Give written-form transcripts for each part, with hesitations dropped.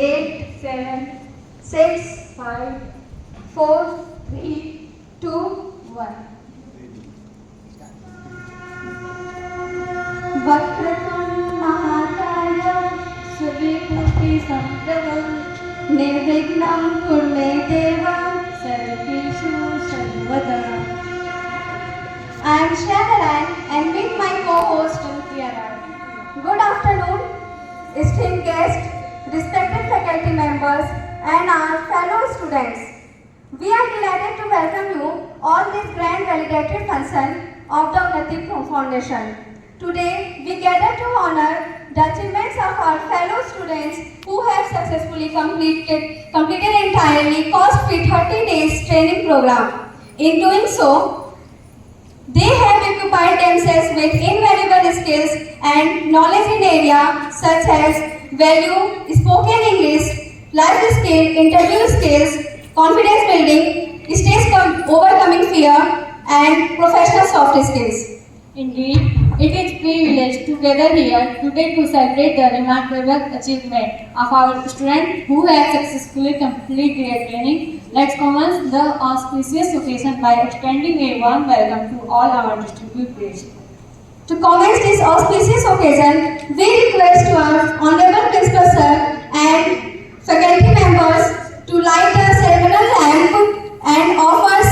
8, 7, 6, 5, 4, 3, 2, 1. Vakratun Mahataya Suryakuti Sampravam Nirvignam Kurme Deva Sarveshu Sarvada. I am Shreya and with my co-host Tiara. Good afternoon, esteemed guests, respected faculty members and our fellow students. We are delighted to welcome you all this grand validatory function of the Unnati Foundation. Today, we gather to honor the achievements of our fellow students who have successfully completed entirely cost-free 30 days training program. In doing so, they have equipped themselves with invaluable skills and knowledge in areas such as value, spoken English, life skill, interview skills, confidence building, stage overcoming fear, and professional soft skills. Indeed, it is privilege to gather here today to celebrate the remarkable achievement of our students who have successfully completed their training. Let's commence the auspicious occasion by extending a warm welcome to all our distinguished guests. To commence this auspicious occasion, we request our Honorable Principal Sir and faculty members to light the ceremonial lamp and offers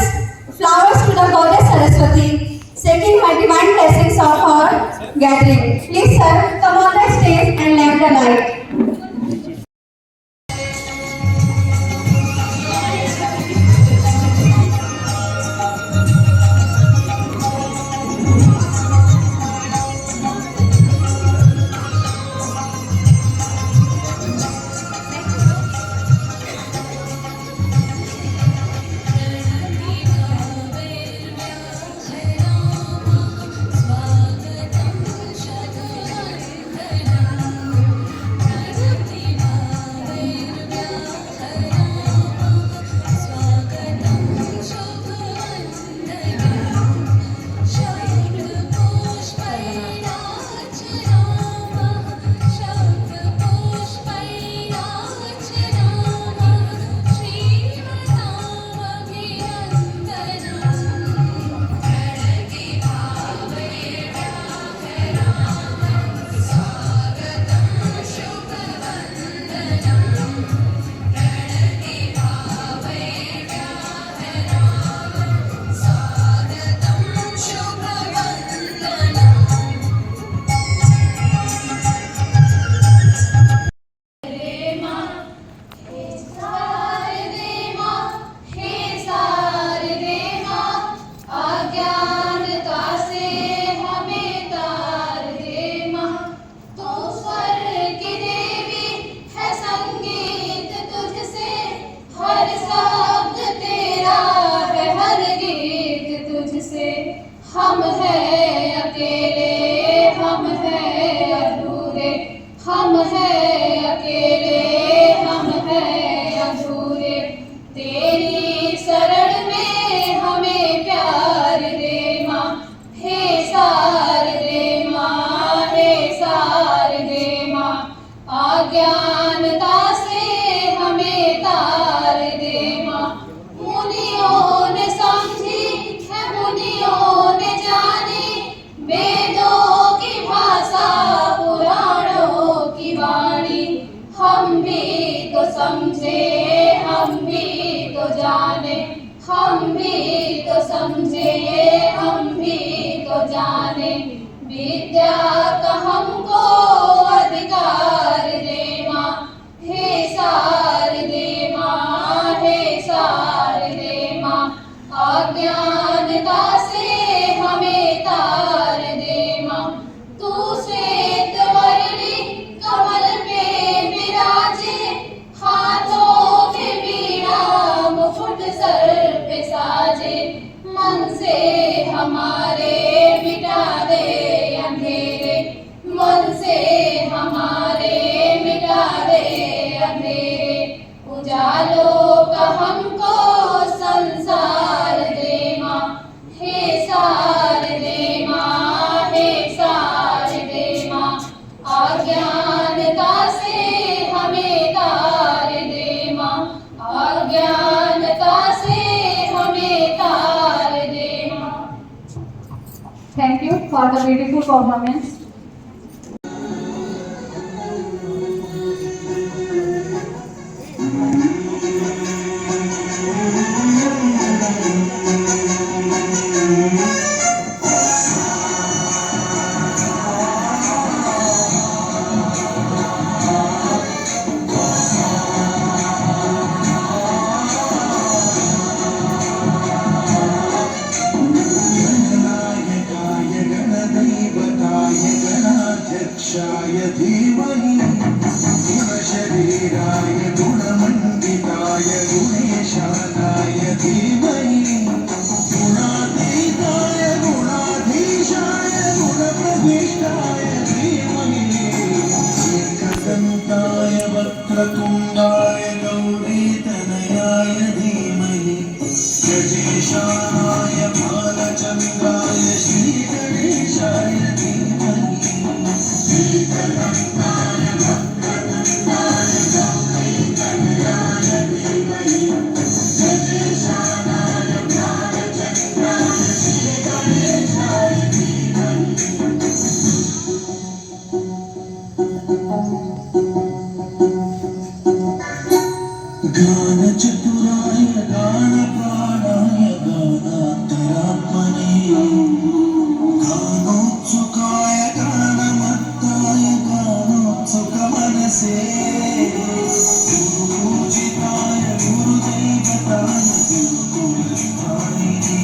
flowers to the Goddess Saraswati, seeking her divine blessings of our gathering. Please, sir, come on the stage and lamp the light. हम हैं अकेले, हम हैं अधूरे, हम हैं अकेले, हम हैं अधूरे। तेरी शरण में हमें प्यार दे माँ, हे सार दे माँ, हे सार दे माँ। अज्ञानता से हमें तार दे माँ। मुनियों ने समझी है, मुनियों ने जानी, वेदों की भाषा पुराणों की वाणी। हम भी तो समझे, हम भी तो जाने, हम भी तो समझे, हम भी तो जाने। विद्या का हमको अधिकार दे माँ, हे सार दे माँ, हे सार दे माँ। अज्ञानता से हमें तार दे माँ। तू श्वेत वर्णी कमल पे विराजे, हाथों में वीणा मुकुट सर पे साजे। मन से हमारे मिटा दे अंधेरे, मन Thank you for the beautiful performance. गणनायकाय गणदैवताय गणाध्यक्षाय धीमहि गुणशरीराय गुणमण्डिताय गुणेशानाय धीमहि गुणातीताय गुणाधीशाय गुणप्रविष्टाय धीमहि एकदन्ताय वक्रतुण्डाय गौरीतनयाय धीमहि गजेशानाय भालचन्द्राय श्रीगणेशाय धीमहि एकदन्ताय वक्रतुण्डाय गौरीतनयाय धीमहि गजेशानाय भालचन्द्राय श्रीगणेशाय धीमहि गानचतुराय गानप्राणाय गानान्तरात्मने गानोत्सुकाय गानमत्ताय गानोत्सुकमनसे गुरुपूजिताय गुरुदैवताय गुरुकुलस्थानिने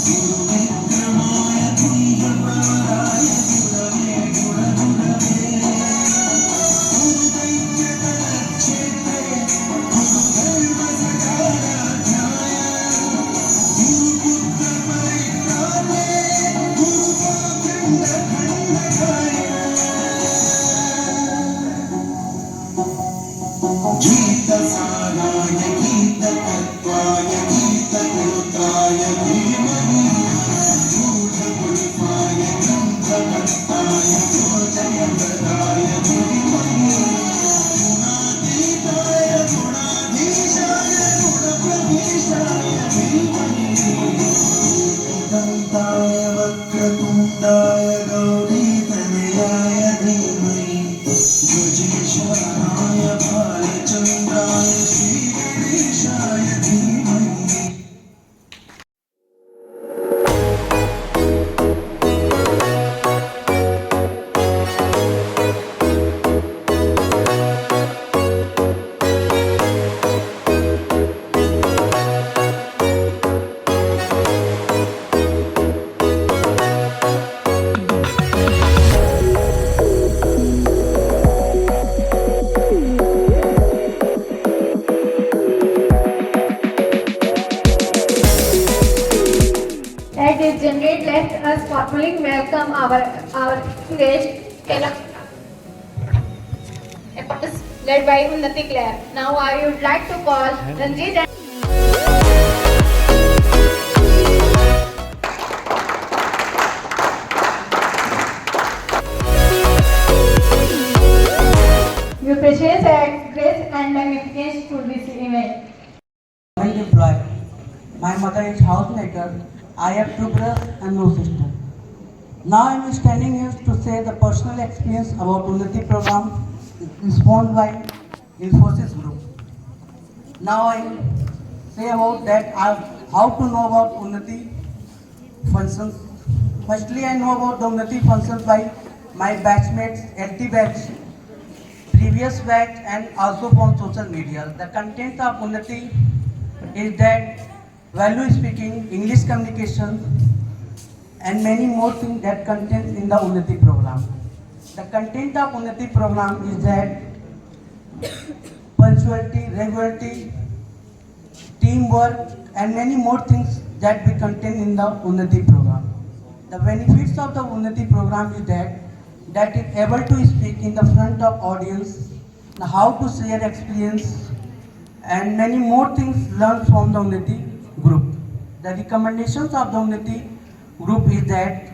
गुरुविक्रमाय गुरुप्रवराय गुरवे गुरुगुरवे गीतसाराय गीततत्त्वाय गीतकृताय धीमहि गूढगुल्फाय गन्धमत्ताय गोजयप्रदाय धीमहि गुणातीताय गुणाधीशाय गुणप्रविष्टाय धीमहि एकदन्ताय वक्रतुण्डाय गौरीतनयाय धीमहि गजेशानाय भालचन्द्राय श्रीगणेशाय धीमहि At this generate, let us formally welcome our guest, led by Unnati Claire. Now I would like to call Ranjit and your precious grace and magnificence to this event. Employed. My mother is housemaker. I have two brothers and no sister. Now I am standing here to say the personal experience about Unnati program sponsored by Infosys Group. Now I say about that how to know about Unnati functions. Firstly, I know about the Unnati functions by my batchmates, LT batch, previous batch, and also from social media. The content of Unnati is that value speaking, English communication, and many more things that contains in the Unnati program. The content of Unnati program is that punctuality, regularity, teamwork, and many more things that we contain in the Unnati program. The benefits of the Unnati program is that is able to speak in the front of audience, how to share experience, and many more things learned from the Unnati group. The recommendations of the Unnati group is that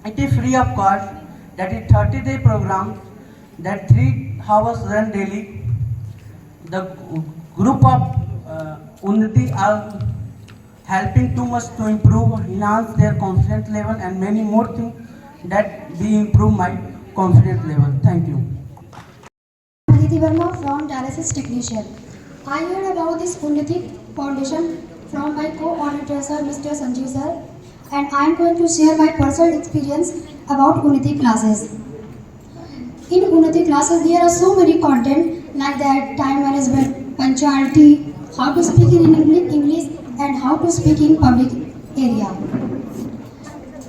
it is free of cost, that is 30-day program, that 3 hours run daily. The group of Unnati are helping too much to improve, enhance their confidence level and many more things that we improve my confidence level. Thank you. Aditi Verma from Dialysis Technician. I heard about this Unnati Foundation from my co-ordinator sir, Mr. Sanjeev sir, and I am going to share my personal experience about Unnati classes. In Unnati classes, there are so many content like that: time management, punctuality, how to speak in English, and how to speak in public area.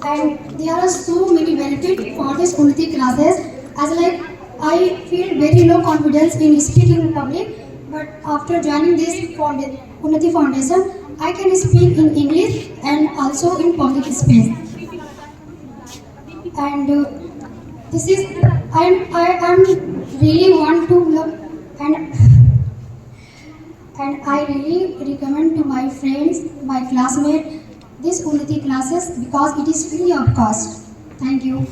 And there are so many benefits for this Unnati classes. As like I feel very low confidence in speaking in public, but after joining this Unnati Foundation, I can speak in English and also in public space. And this is I am really want to love and and I really recommend to my friends, my classmates, this Unnati classes because it is free of cost. Thank you.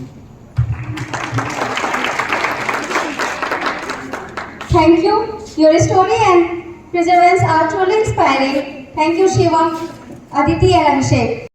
Thank you. Your story and perseverance are truly inspiring. Thank you, Shiva, Aditi, and Abhishek.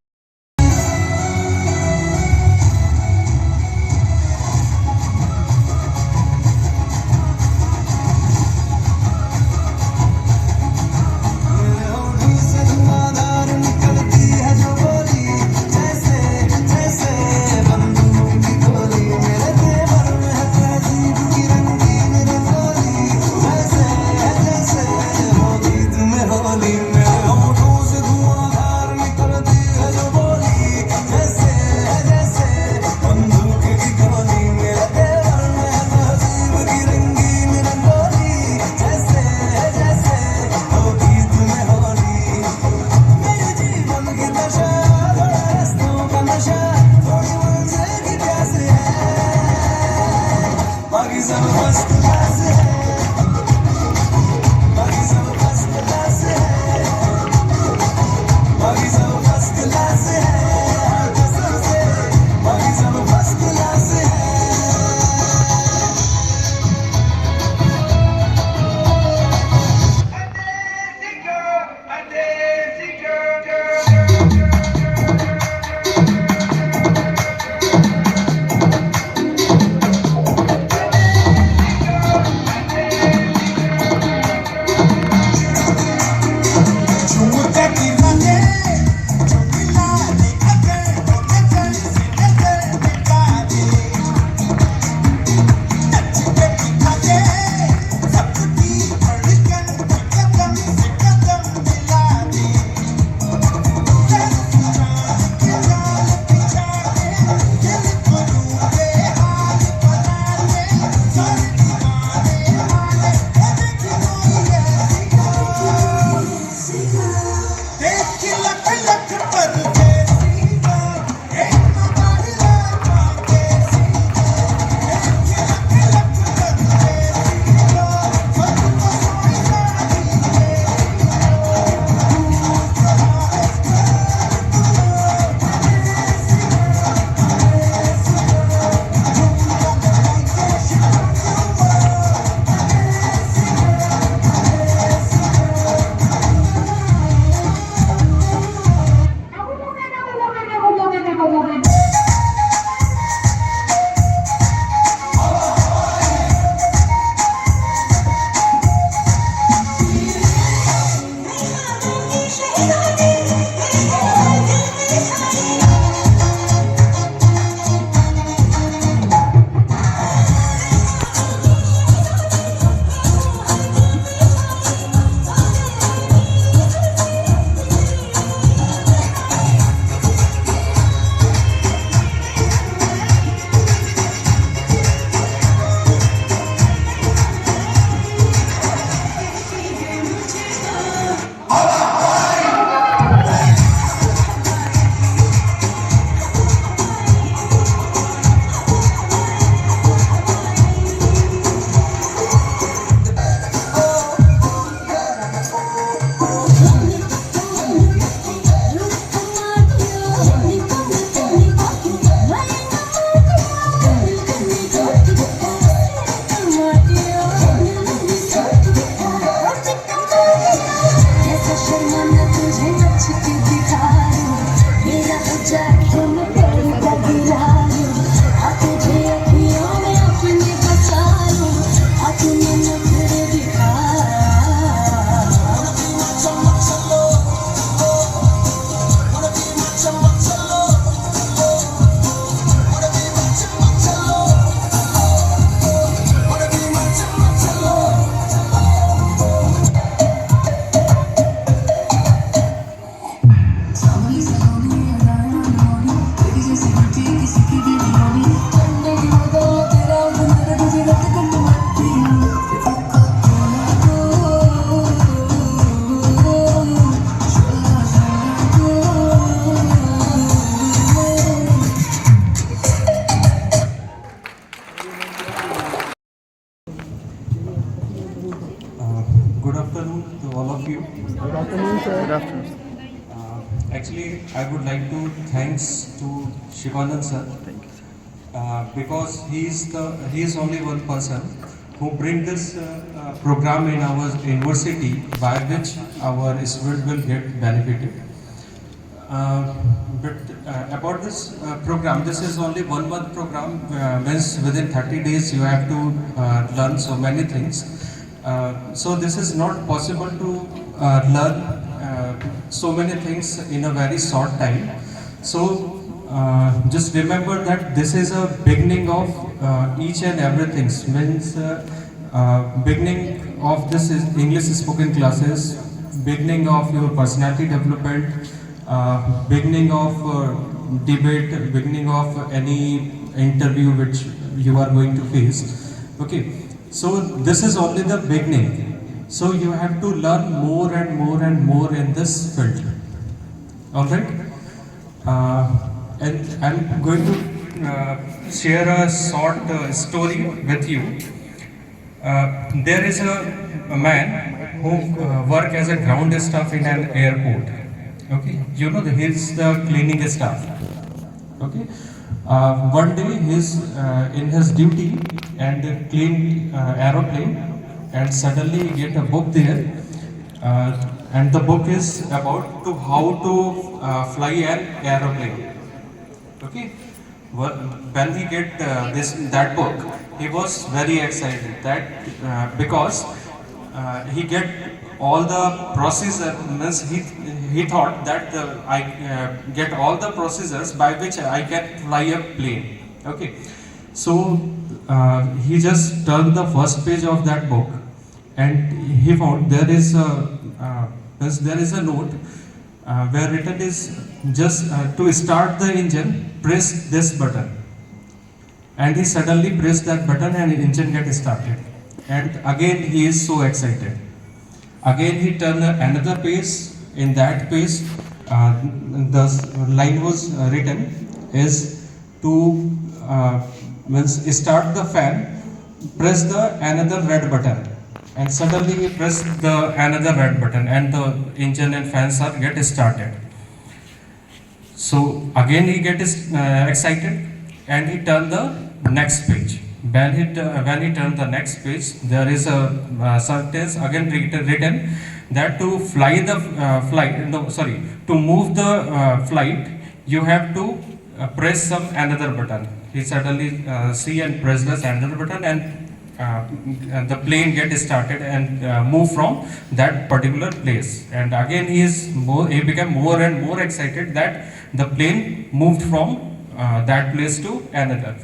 की किसी की भी नहीं होनी चढ़ने की मजा तेरा मेरे तुझे रख कर तुम्हारी Good afternoon to all of you. Good afternoon, sir. Good afternoon. Actually, I would like to thanks to Shivanand sir. Thank you, sir. Because he is only one person who bring this program in our university by which our students will get benefited. But about this program, this is only 1 month program. Means within 30 days you have to learn so many things. So this is not possible to learn so many things in a very short time. So just remember that this is a beginning of each and everything. Means beginning of this is English spoken classes, beginning of your personality development, beginning of debate, beginning of any interview which you are going to face. Okay. So this is only the beginning. So you have to learn more and more and more in this field. Alright? And I'm going to share a short story with you. There is a man who work as a ground staff in an airport. Okay, you know he's the cleaning staff. Okay, one day he's in his duty and clean aeroplane, and suddenly he get a book there, and the book is about to how to fly an aeroplane. Okay, when he get that book, he was very excited that because he get all the procedure, means he thought that I get all the procedures by which I can fly a plane. Okay, so he just turned the first page of that book, and he found there is a note where written is just to start the engine, press this button. And he suddenly pressed that button and the engine get started. And again he is so excited. Again he turned another page. In that page, the line was written is to means start the fan, press the another red button. And suddenly he pressed the another red button and the engine and fans are get started. So again he get excited and he turned the next page. When he turned the next page, there is a sentence again written that to fly the to move the flight, you have to press some another button. He suddenly see and press this another button, and the plane get started and move from that particular place. And again he became more and more excited that the plane moved from that place to another.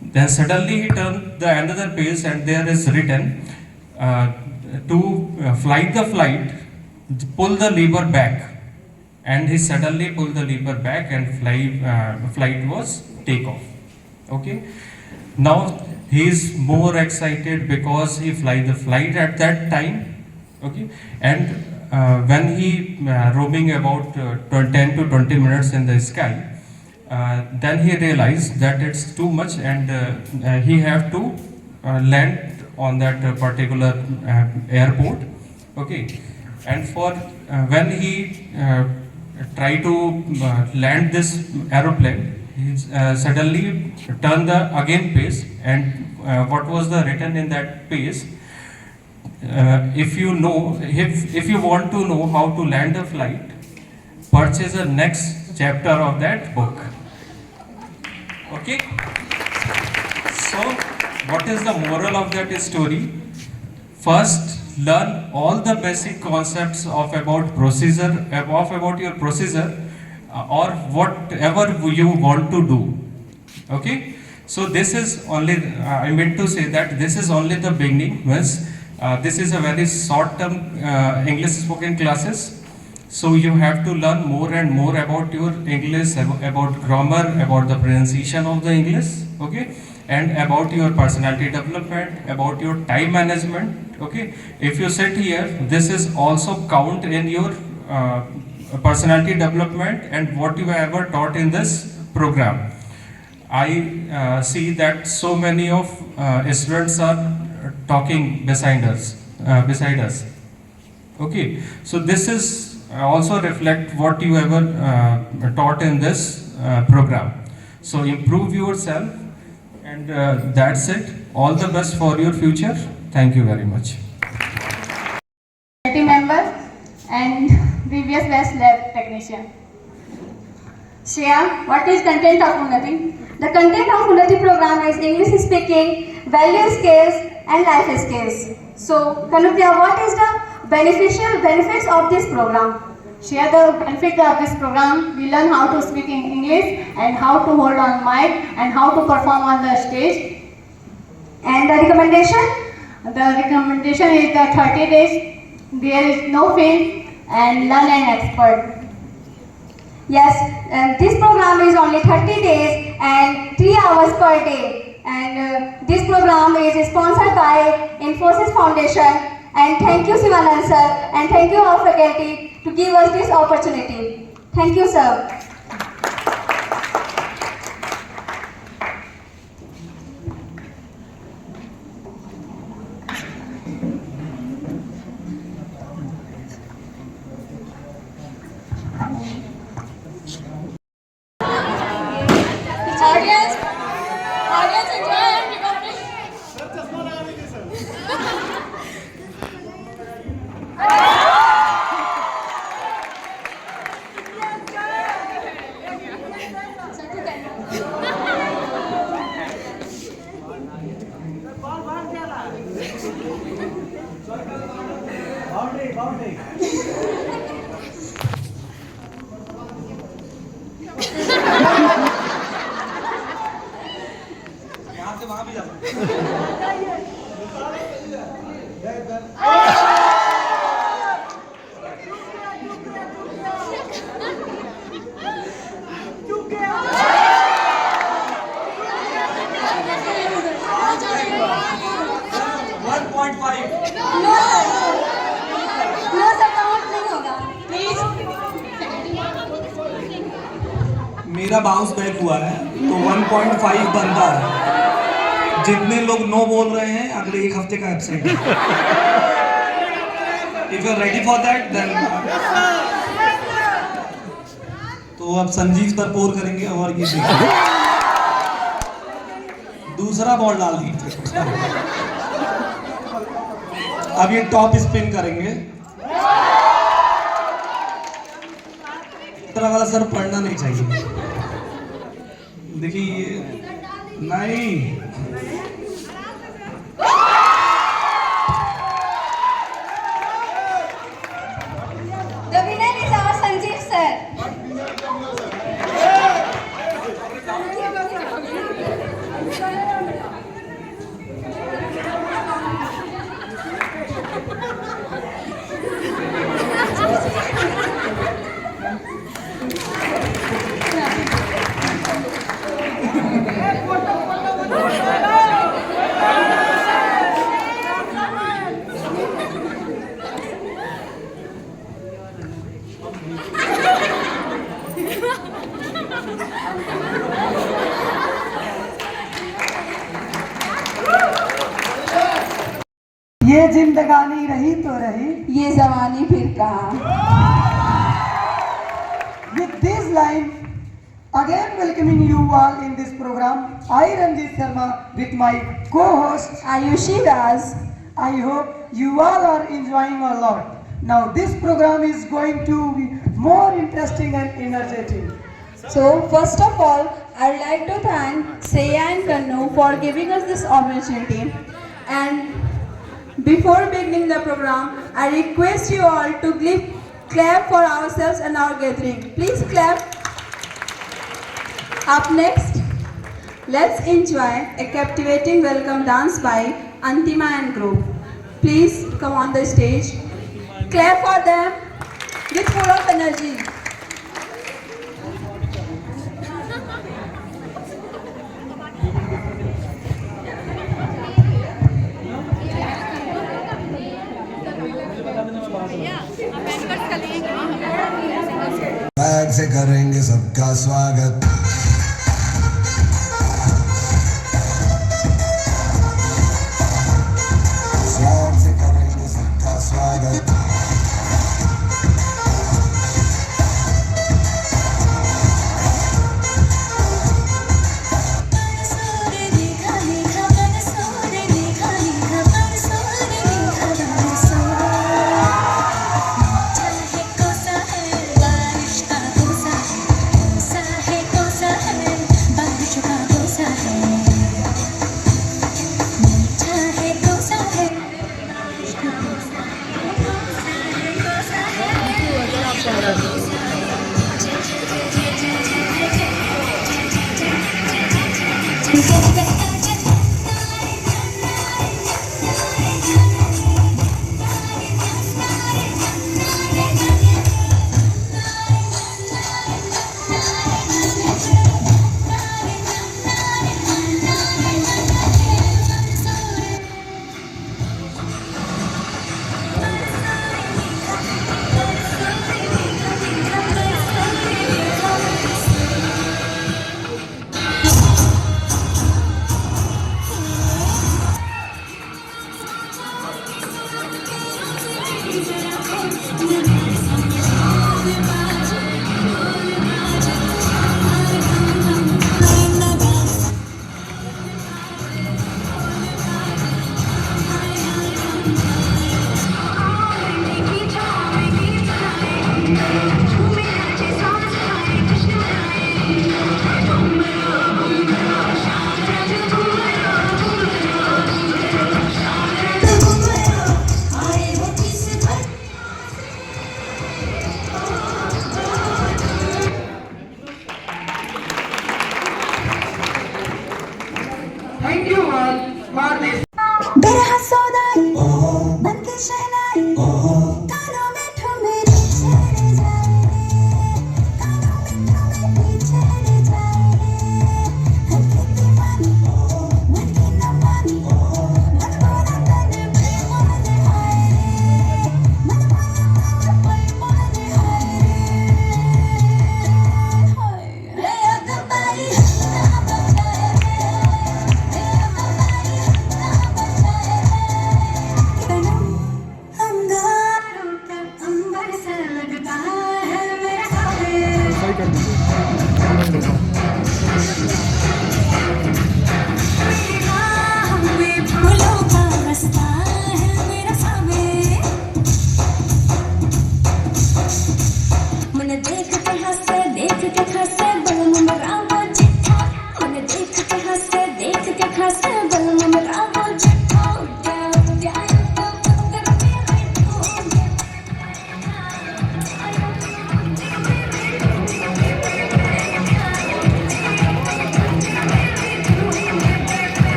Then suddenly he turned the another page and there is written to fly the flight, pull the lever back. And he suddenly pulled the lever back and flight was take off. Okay. Now he is more excited because he fly the flight at that time. Okay. And when he roaming about 10 to 20 minutes in the sky, then he realized that it's too much and he have to land on that particular airport. Okay, and for when he try to land this aeroplane, he suddenly turned the again page, and what was the written in that page? If you want to know how to land a flight, purchase the next chapter of that book. Okay, so what is the moral of that story? First, learn all the basic concepts of about your procedure or whatever you want to do. Okay, so this is only I meant to say that this is only the beginning. Means this is a very short term English spoken classes. So you have to learn more and more about your English, about grammar, about the pronunciation of the English, okay, and about your personality development, about your time management, okay. If you sit here, this is also count in your personality development and what you have ever taught in this program. I see that so many of students are talking beside us. Okay, so this is also reflect what you ever taught in this program. So improve yourself, and that's it. All the best for your future. Thank you very much. Committee member and previous best lab technician. Shreya, what is content of Unnati? The content of Unnati program is English speaking, value skills and life skills. So, Kanupya, what is the benefits of this program? Share the benefit of this program. We learn how to speak in English and how to hold on mic and how to perform on the stage. And the recommendation? The recommendation is the 30 days. There is no fee and learn an expert. Yes, this program is only 30 days and 3 hours per day. And this program is sponsored by Infosys Foundation. And thank you, Sivanand sir, and thank you our faculty to give us this opportunity. Thank you, sir. Audience enjoy and recognize. यहाँ से वहाँ भी जा सकते 1.5 No, sir, count नहीं होगा. मेरा bounce back हुआ है तो 1.5 बनता है. जितने लोग नो बोल रहे हैं अगले एक हफ्ते का एब्सेंट है. If you are ready for that then तो अब संजीव पर पोर करेंगे और ये देखिए दूसरा बॉल डाल दीजिए. अब ये टॉप स्पिन करेंगे. तरह वाला सर पढ़ना नहीं चाहिए. देखिए नहीं The winner is our Sanjeev sir. ये जिंदगानी रही तो रही. ये जवानी फिर कहाँ. With this line, again welcoming you all in this program, I Ranjit Sharma with my co-host Ayushi Raz. I hope you all are enjoying a lot. Now this program is going to be more interesting and energetic. So first of all, I would like to thank Shreya and Kannu for giving us this opportunity. And before beginning the program, I request you all to clap for ourselves and our gathering. Please clap. Up next, let's enjoy a captivating welcome dance by Antima and group. Please come on the stage. Clap for them. with full of energy. Bag से करेंगे सबका स्वागत। Swag से करेंगे सबका स्वागत।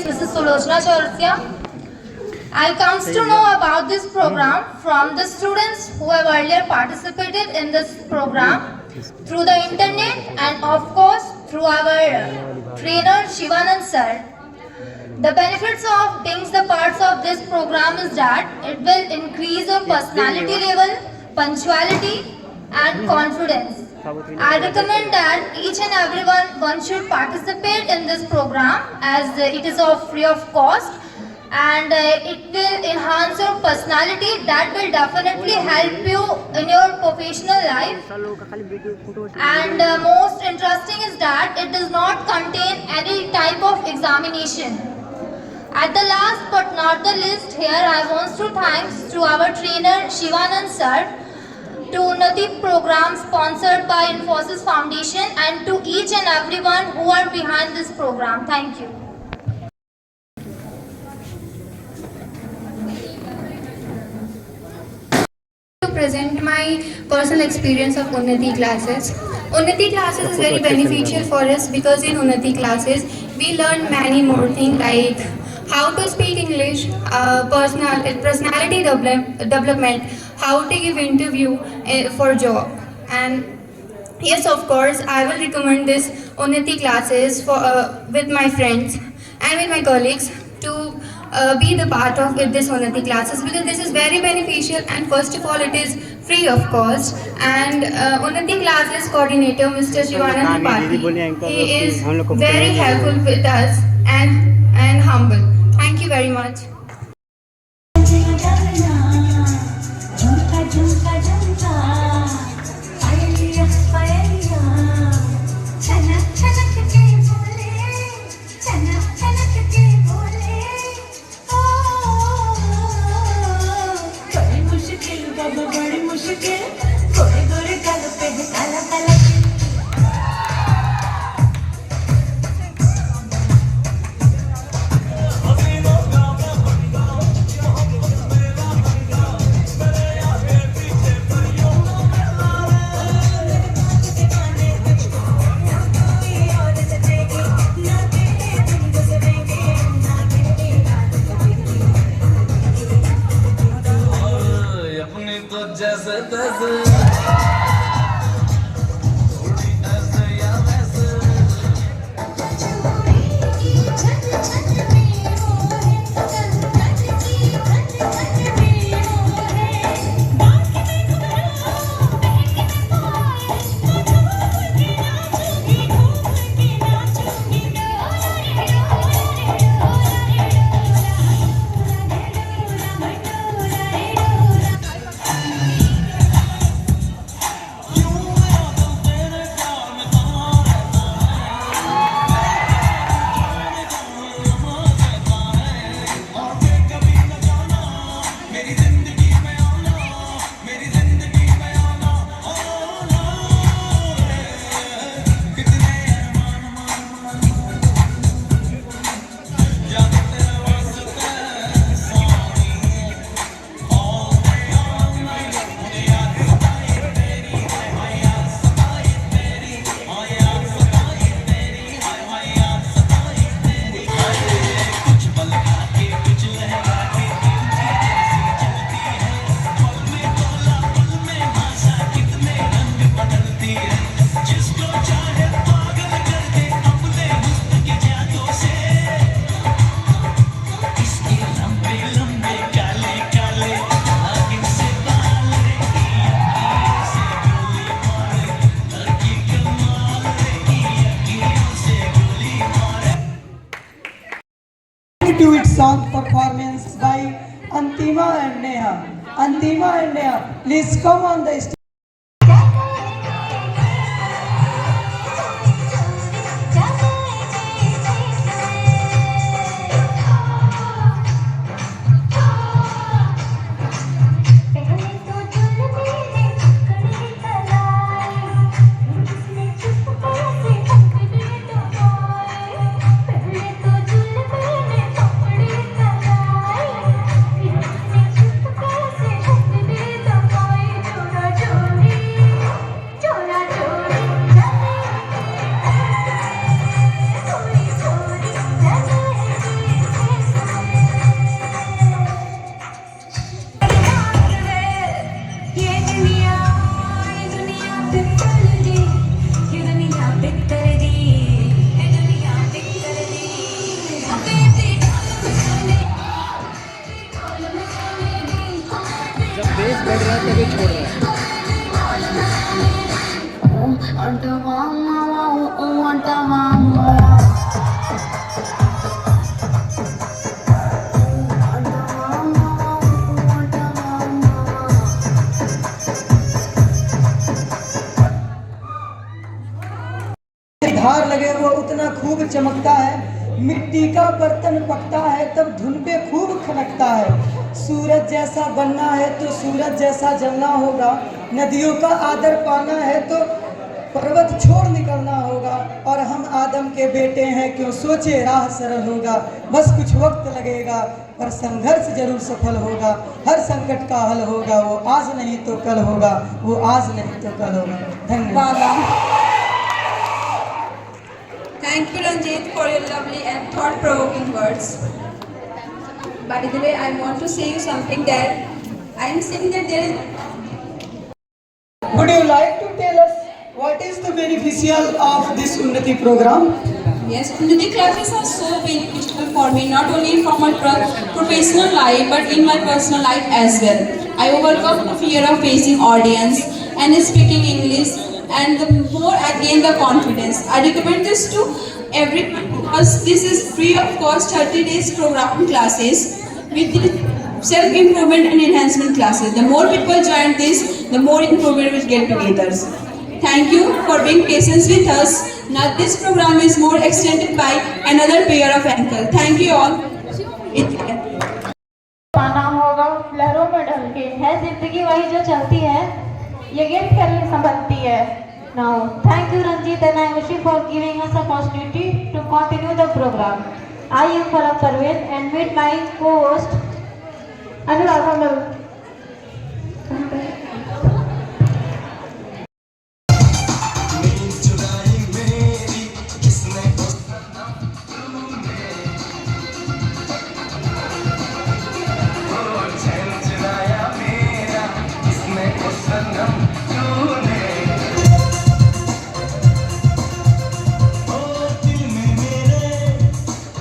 Mrs. Sulochana Chaurasia. I comes to know about this program from the students who have earlier participated in this program through the internet and of course through our trainer Shivanand sir. The benefits of being the parts of this program is that it will increase your personality level, punctuality and confidence. I recommend that each and everyone should participate in this program as it is of free of cost and it will enhance your personality. That will definitely help you in your professional life. And most interesting is that it does not contain any type of examination. At the last but not the least, here I want to thanks to our trainer Shivanand sir, to Unnati program sponsored by Infosys Foundation and to each and everyone who are behind this program. Thank you. To present my personal experience of Unnati classes. Unnati classes is very beneficial for us because in Unnati classes we learn many more things like how to speak English, personality development, how to give interview for job. And yes, of course, I will recommend this Unnati classes for with my friends and with my colleagues to be the part of this Unnati classes because this is very beneficial and first of all it is free of cost. And Unnati classes coordinator Mr. Shivanand Tripathi, he is very helpful with us and humble. Thank you very much. Antima India, please come on the stage. धार लगे वो उतना खूब चमकता है, मिट्टी का बर्तन पकता है तब धुन पे खूब खनकता है। सूरज जैसा बनना है तो सूरज जैसा जलना होगा, नदियों का आदर पाना है तो पर्वत छोड़ निकलना होगा। और हम आदम के बेटे हैं, क्यों सोचे राह सरल होगा। बस कुछ वक्त लगेगा पर संघर्ष जरूर सफल होगा। हर संकट का हल होगा, वो आज नहीं तो कल होगा, वो आज नहीं तो कल होगा। धन्यवाद। Thank you, Ranjit, for your lovely and thought-provoking words. By the way, I want to say you something that I am saying that there is. Would you like to tell us what is the beneficial of this Unnati program? Yes, Unnati classes are so beneficial for me, not only from my professional life, but in my personal life as well. I overcome the fear of facing audience and speaking English, and the more I gain the confidence. I recommend this to everyone because this is free of cost 30 days program classes with the self-improvement and enhancement classes. The more people join this, the more improvement we get together. Thank you for being patient with us. Now this program is more extended by another pair of ankle. Thank you all. पाना होगा लहरों में ढल के, है जिंदगी वही जो चलती है, ये गेम खेलने संभलती है। Now, thank you Ranjit and I wish you for giving us opportunity to continue the program. I am Farah Parveen and meet my co-host Anurag Amal.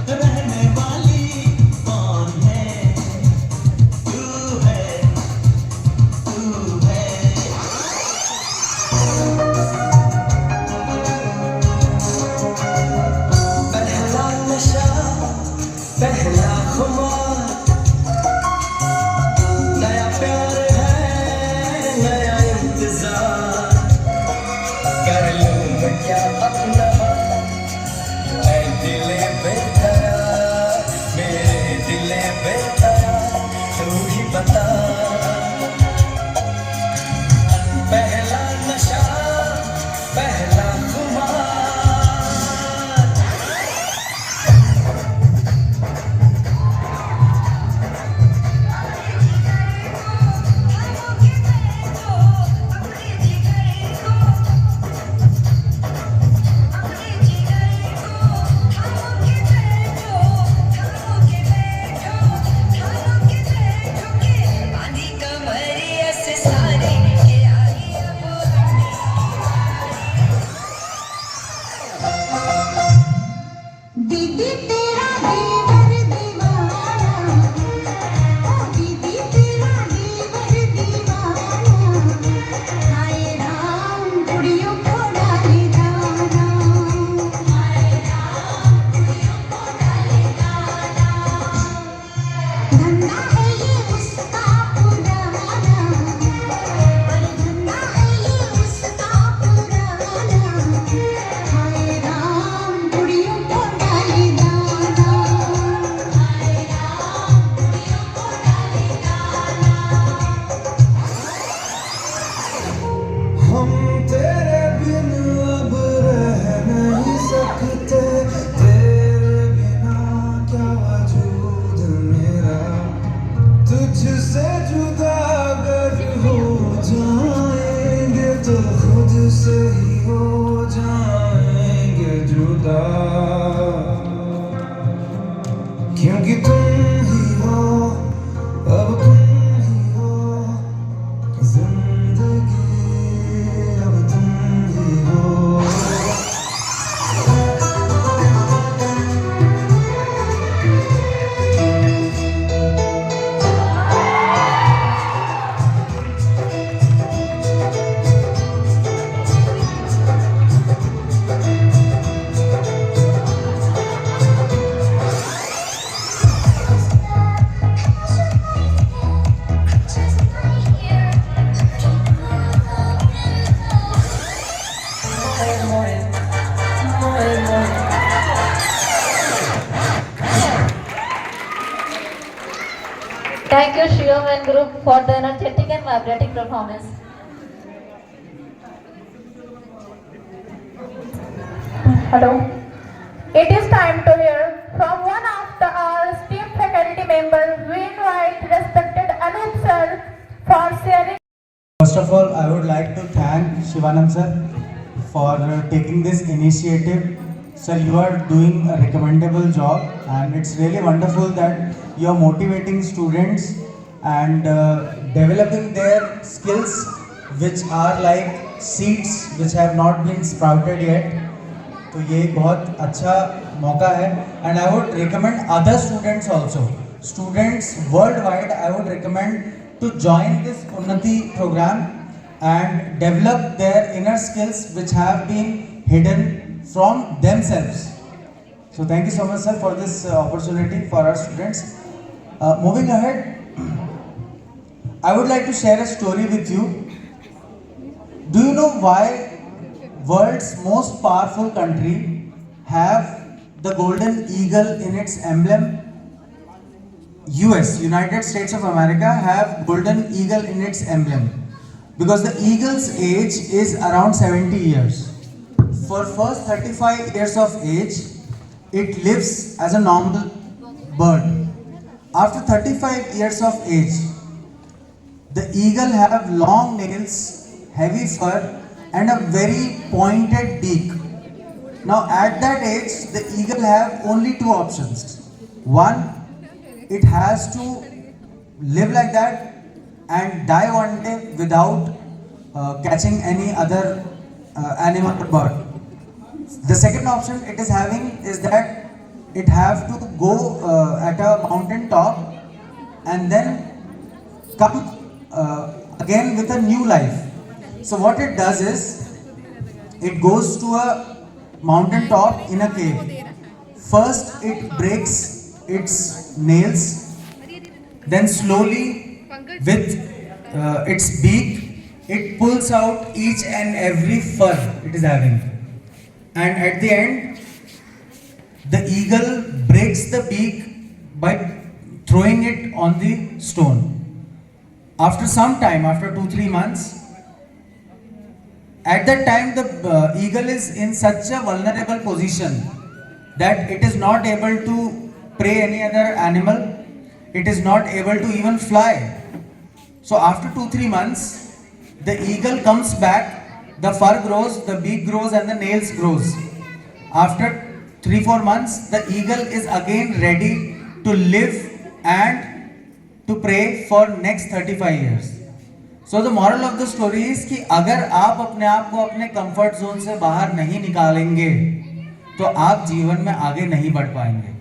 रहने वाली कौन है, तू है। Thank you, Shivam and group, for the energetic and vibrating performance. Hello. It is time to hear from one of our esteemed faculty members. We invite respected Anup sir for sharing. First of all, I would like to thank Shivanand sir for taking this initiative. Sir, you are doing a recommendable job, and it's really wonderful that you are motivating students and developing their skills, which are like seeds which have not been sprouted yet. तो ये एक बहुत अच्छा मौका है, and I would recommend other students also, students worldwide, I would recommend to join this Unnati program and develop their inner skills which have been hidden from themselves. So thank you so much, sir, for this opportunity for our students. Moving ahead, I would like to share a story with you. Do you know why world's most powerful country have the golden eagle in its emblem? US, United States of America, have golden eagle in its emblem because the eagle's age is around 70 years. For first 35 years of age, it lives as a normal bird. After 35 years of age, the eagle have long nails, heavy fur, and a very pointed beak. Now at that age, the eagle have only two options. One, it has to live like that and die one day without catching any other animal or bird. The second option it is having is that it have to go at a mountain top and then come again with a new life. So what it does is, it goes to a mountain top in a cave. First it breaks its nails, then slowly with its beak, it pulls out each and every fur it is having. And at the end, the eagle breaks the beak by throwing it on the stone. After some time, after 2-3 months, at that time the eagle is in such a vulnerable position that it is not able to prey any other animal, it is not able to even fly. So after 2-3 months, the eagle comes back, the fur grows, the beak grows and the nails grows. After 3-4 months, the eagle is again ready to live and to prey for next 35 years. So the moral of the story is कि अगर आप अपने आप को अपने comfort zone से बाहर नहीं निकालेंगे तो आप जीवन में आगे नहीं बढ़ पाएंगे.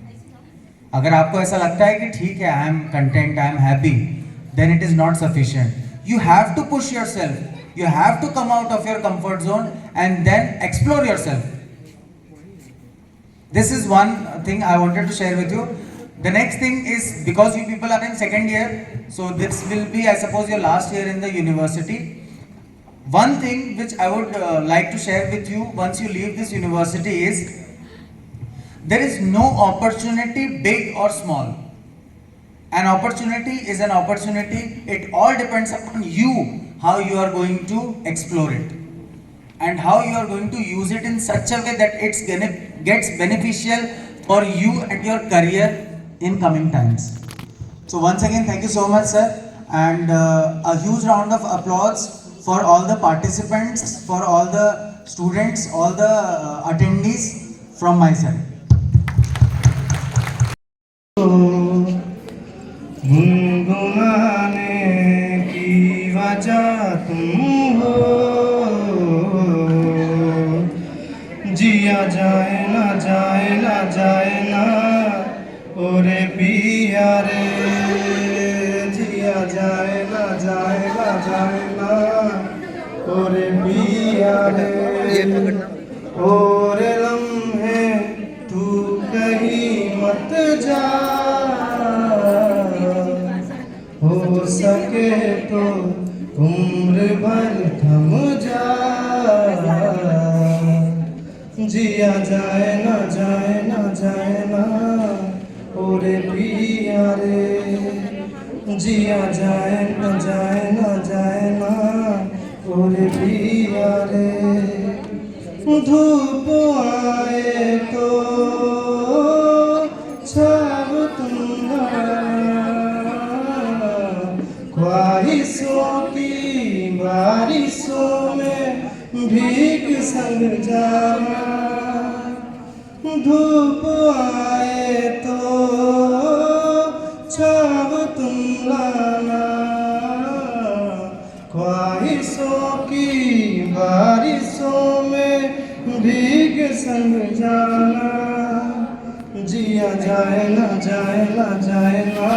अगर आपको ऐसा लगता है कि ठीक है, I am content, I am happy, then it is not sufficient. You have to push yourself. You have to come out of your comfort zone and then explore yourself. This is one thing I wanted to share with you. The next thing is, because you people are in second year, so this will be, I suppose, your last year in the university. One thing which I would like to share with you once you leave this university is, there is no opportunity big or small. An opportunity is an opportunity. It all depends upon you, how you are going to explore it and how you are going to use it in such a way that it gets beneficial for you and your career in coming times. So once again, thank you so much, sir, and a huge round of applause for all the participants, for all the students, all the attendees from my side. गुनगुनाने की वजह तुम हो, जिया जाए ना जाए ना जाए ना ओरे पिया रे, जिया जाए ना जाए ना जाए ना ओरे पिया रे, ओरे लम्हे तू कहीं मत जा, हो सके तो उम्र भर थम जा, जिया जाए ना जाए ना जाए ना ओरे पिया रे, जिया जाए न जाए न जाए ना ओरे पिया रे धूप आए तो छाव तुम ख्वाहिशों की बारिशों में भीग संग जाना धूप आए तो छाव तुम लाना ख्वाहिशों की बारिशों में भीग संग जाना जिया जाए ना जाए ना जाए ना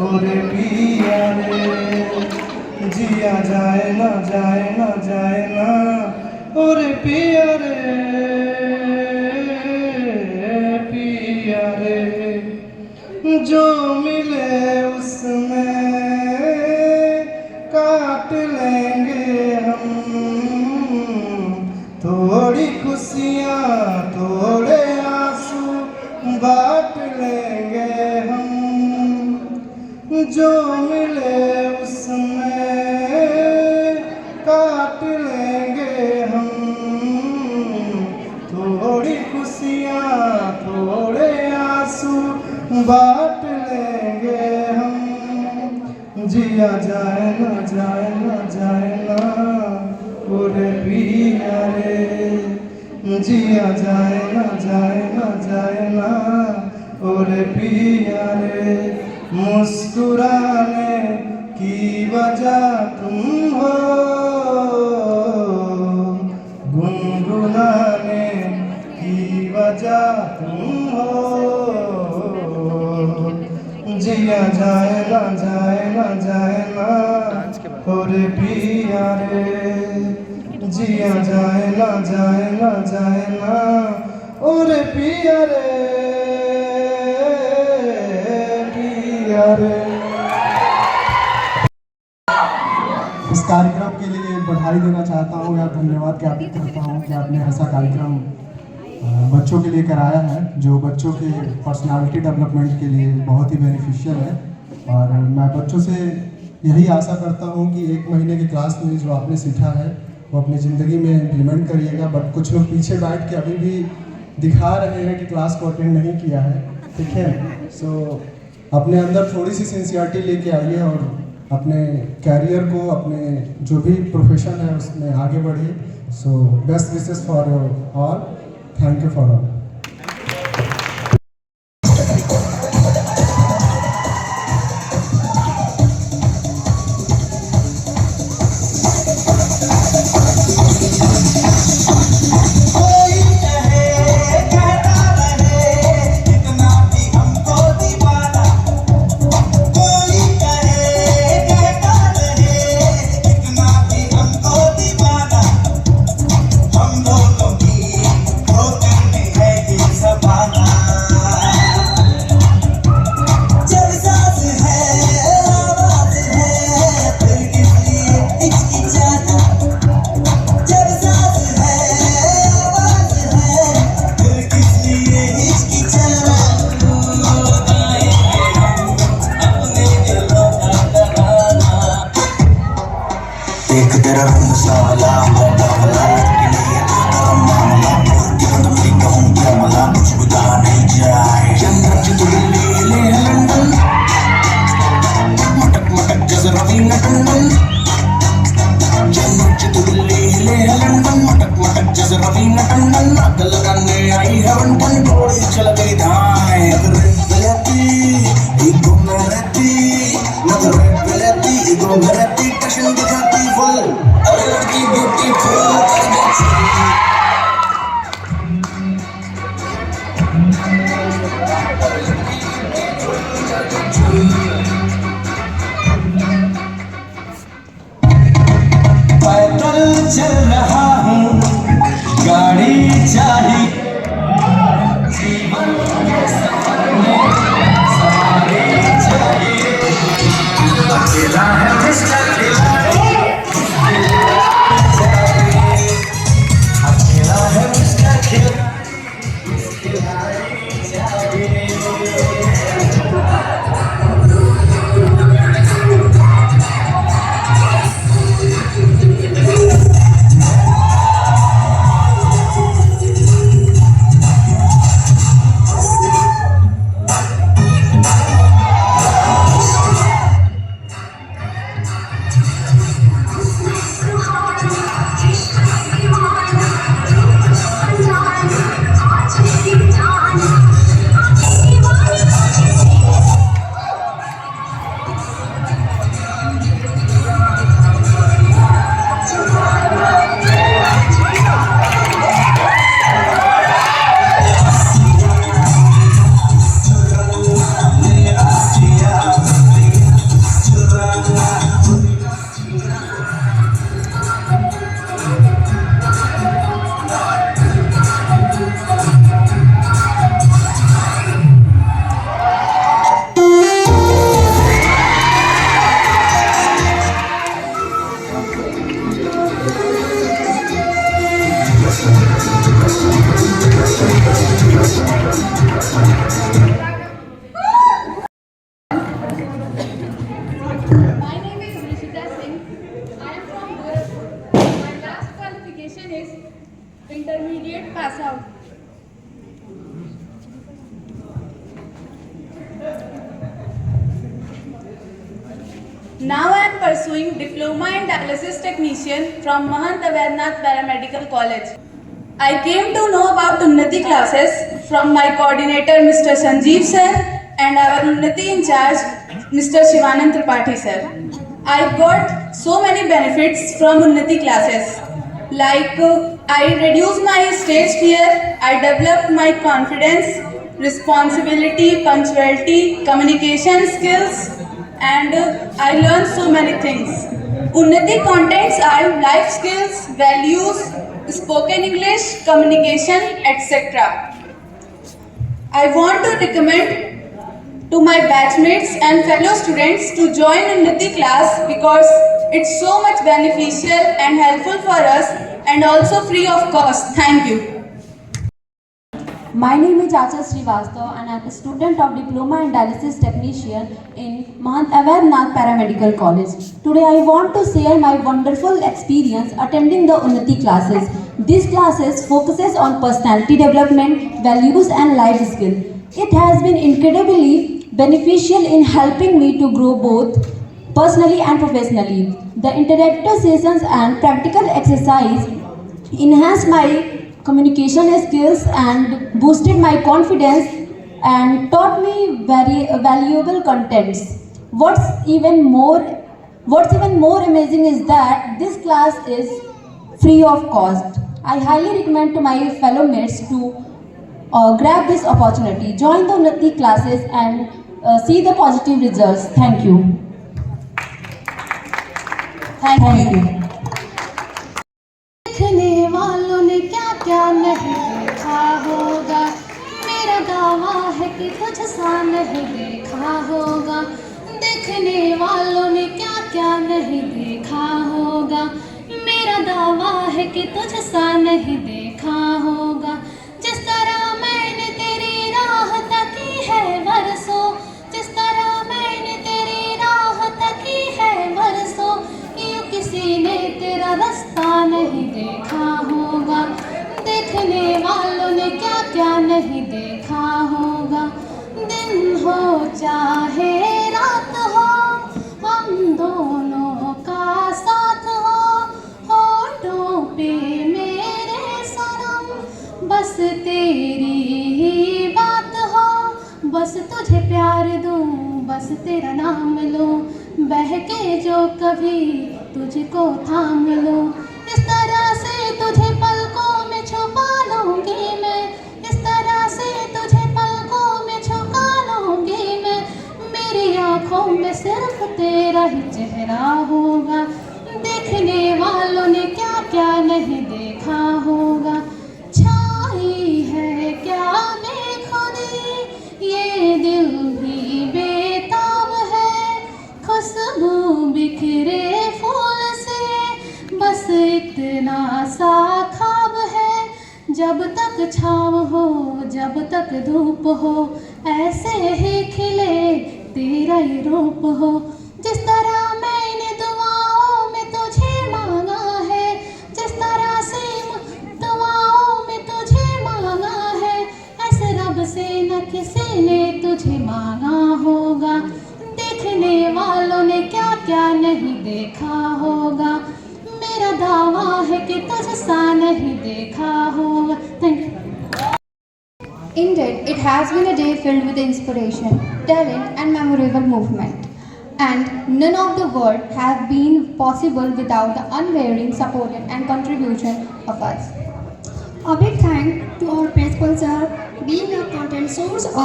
ओरे पिया रे जिया जाए ना जाए ना जाए ना ओरे पिया रे पिया रे जो मिले उसमें काट लेंगे हम थोड़ी खुशियाँ थोड़े आंसू बांट लेंगे हम जो मिले उसमें काट लेंगे हम थोड़ी खुशियाँ थोड़े आंसू बांट लेंगे हम जिया जाए ना जाए ना जाए ना ओरे पिया रे जिया जाए ना जाए ना जाए ना ओरे पिया रे मुस्कुराने की वजह तुम हो गुनगुनाने की वजह तुम हो जिया जाए ना जाए ना जाए ना ओरे पिया रे जिया जाए ना जाए ना जाए ना ओरे पिया रे पिया रे। इस कार्यक्रम के लिए बधाई देना चाहता हूँ या धन्यवाद ज्ञापित करता हूँ कि आपने ऐसा कार्यक्रम बच्चों के लिए कराया है जो बच्चों के पर्सनालिटी डेवलपमेंट के लिए बहुत ही बेनिफिशियल है। और मैं बच्चों से यही आशा करता हूँ कि 1 महीने की क्लास में जो आपने सीखा है वो अपनी ज़िंदगी में इम्प्लीमेंट करिएगा। बट कुछ लोग पीछे बैठ के अभी भी दिखा रहे हैं कि क्लास को अटेंड नहीं किया है, ठीक है। सो अपने अंदर थोड़ी सी सिंसियरिटी लेके आइए और अपने कैरियर को अपने जो भी प्रोफेशन है उसमें आगे बढ़िए। So best wishes for all, thank you for all. पैदल चल रहा हूँ गाड़ी चाहिए जीवन के सफर में सवारी चाहिए अकेला है मिस्टर खिलाड़ी अकेला है मिस्टर खिलाड़ी चाहिए Intermediate pass out. Now I am pursuing Diploma in Dialysis Technician from Mahant Awarennath Paramedical College. I came to know about Unnati classes from my coordinator Mr. Sanjeev sir and our Unnati in charge Mr. Shivanand Tripathi sir. I got so many benefits from Unnati classes. Like I reduced my stage fear, I developed my confidence, responsibility, punctuality, communication skills, and I learned so many things. Unnati contents are life skills, values, spoken English, communication, etc. I want to recommend to my batchmates and fellow students to join Unnati class because it's so much beneficial and helpful for us and also free of cost. Thank you. My name is Acha Srivastav and I am a student of Diploma in Dialysis Technician in Mahant Awarennath Paramedical College. Today I want to share my wonderful experience attending the Unnati classes. These classes focuses on personality development, values and life skill. It has been incredibly beneficial in helping me to grow both personally and professionally. The interactive sessions and practical exercise enhanced my communication skills and boosted my confidence and taught me very valuable contents. What's even more amazing is that this class is free of cost. I highly recommend to my fellow mates to grab this opportunity, join the Unnati classes and see the positive results. Thank you. Thank you. देखने वालों ने क्या क्या नहीं देखा होगा, मेरा दावा है कि कुछ सा नहीं देखा होगा। देखने वालों ने क्या क्या नहीं देखा होगा, मेरा दावा है कि तुझ सा नहीं देखा होगा। जिस तरह मैंने तेरी राह तकी है बरसों, जिस तरह मैंने तेरी राह तकी है बरसों, यूं किसी ने तेरा रास्ता नहीं देखा होगा। देखने वालों ने क्या क्या नहीं देखा होगा। दिन हो चाहे रात हो, हम दोनों का साथ हो, होठों पे मेरे सनम बस तेरी ही बात हो। बस तुझे प्यार दूं, बस तेरा नाम लूं, बहके जो कभी तुझको थाम लूं। इस तरह से तुझे पलकों में छुपा लूंगी मैं, इस तरह से तुझे पलकों में छुपा लूंगी मैं। मेरी आँखों में सिर्फ तेरा ही चेहरा होगा। देखने वालों ने क्या क्या नहीं देखा होगा। छाई है क्या बेखुदी, ये दिल भी बेताब है। खुशबू बिखरे फूल से बस इतना सा ख्वाब है। जब तक छाँव हो, जब तक धूप हो, ऐसे ही खिले तेरा ही रूप हो। जिस तरह मैंने दुआओं में तुझे मांगा है, जिस तरह से दुआओं में तुझे मांगा है, ऐसे रब से न किसी ने तुझे मांगा होगा। देखने वालों ने क्या क्या नहीं देखा होगा, मेरा दावा है कि तुझसा नहीं देखा होगा। Thank you. Indeed, it has been a day filled with inspiration, talent and memorable movement. And none of the world have been possible without the unwavering support and contribution of us. A big thank to our principal sir, being a content source of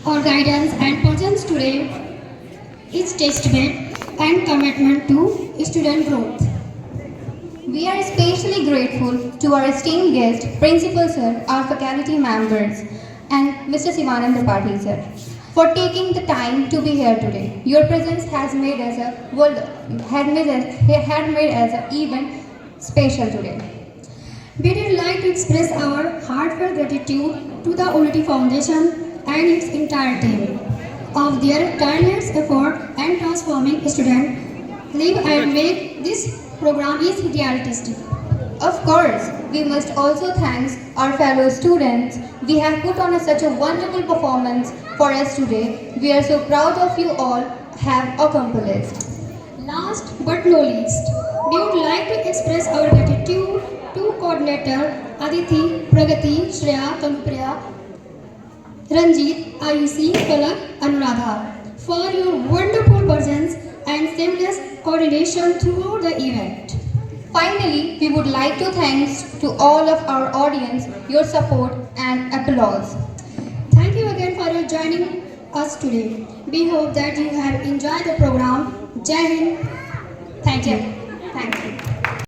our guidance and presence today is testament and commitment to student growth. We are especially grateful to our esteemed guest, Principal Sir, our faculty members, and Mr. Shivanand Tripathi Sir, for taking the time to be here today. Your presence has made us even special today. We would like to express our heartfelt gratitude to the Unnati Foundation and its entire team of their tireless effort and transforming student live and make this program is realistic. Of course, we must also thank our fellow students. We have put on such a wonderful performance for us today. We are so proud of you all have accomplished. Last but not least, we would like to express our gratitude to coordinator Aditi, Pragati, Shreya, Kanupriya, Ranjit, Ayushi, Palak, Anuradha for your wonderful presence and seamless coordination throughout the event. Finally, we would like to thank to all of our audience your support and applause. Thank you again for your joining us today. We hope that you have enjoyed the program. Jai Hind. Thank you. Thank you.